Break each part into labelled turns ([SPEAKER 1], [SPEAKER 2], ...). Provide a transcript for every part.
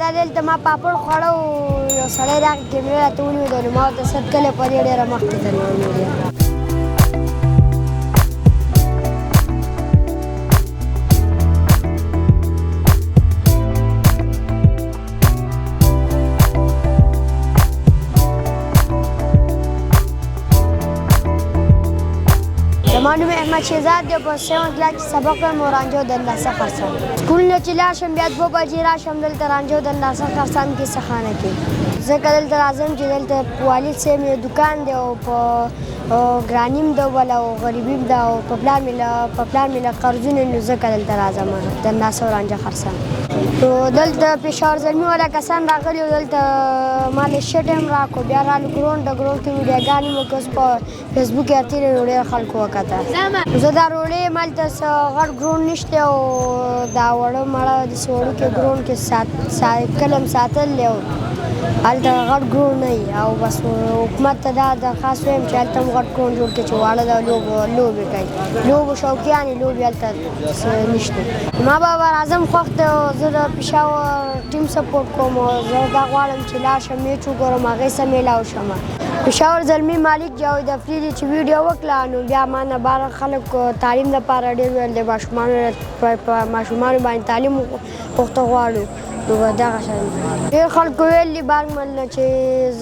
[SPEAKER 1] دا دلته ما پاپړ خوړه او یو سړی راغی کیمرې راته ونیولې نو ما ورته سد کلی په دې ډېره مخکې تللی. زما نوم احمد شهزاد دی. په 7 کلاس کې سبق وایم او رانجو د انداسه خرسان. سکول نه چې لاړ شم بیا 2 بجې راشم دلته رانجو د انداسه خرسان کې سخانه کې. زه که دلته راځم چې دلته والد صاحب مې دوکان دی او په ګرانیم ده بله او غریبي ده او په پلار مې له قرضونه نو زه که دلته راځم د انداسه او رانجه خرسان. نو دلته پېښور زلمي والا کسان راغلي او دلته ما له شټ هم راکړو. بیا رالو ګراونډ کې ویډیوګانې مو اوس په فیسبوک کې اتلې نو ډېر خلکو وکته. زه دا روړې یم هلته څه غټ ګراونډ نشته او دا وړه مړه داسې وړوکې ګراونډ کې کلم ساتل دی او هلته غټ ګراونډ نه وي او بس حکومت ته دا درخواست وایم چې هلته هم غټ ګراونډ جوړ کړي چې واړه دا لوبې کوي. لوبو شوقیانې لوبې هلته نشته. ما به راځم خوښ دی او زه د پېښور ټیم سپورټ کوم او زه دا غواړم چې لاړ شم میچ وګورم هغې سره میلاو شم. پېښور زلمي مالک جاوید افریدي چې ویډیو وکړه نو بیا ما نه بهر خلک تعلیم لپاره ډېر ویل دی ماشومانو باندې تعلیم پوښته غواړو نو دغه شان ډېر خلکو ویل دي بارمل نه چې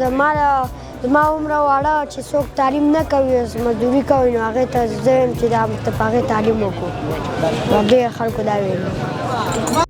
[SPEAKER 1] زما عمره واړه چې څوک تعلیم نه کوي مزدوري کوي نو هغې ته زه یم چې دا په هغې تعلیم وکړو. ډېر خلکو دا ویل.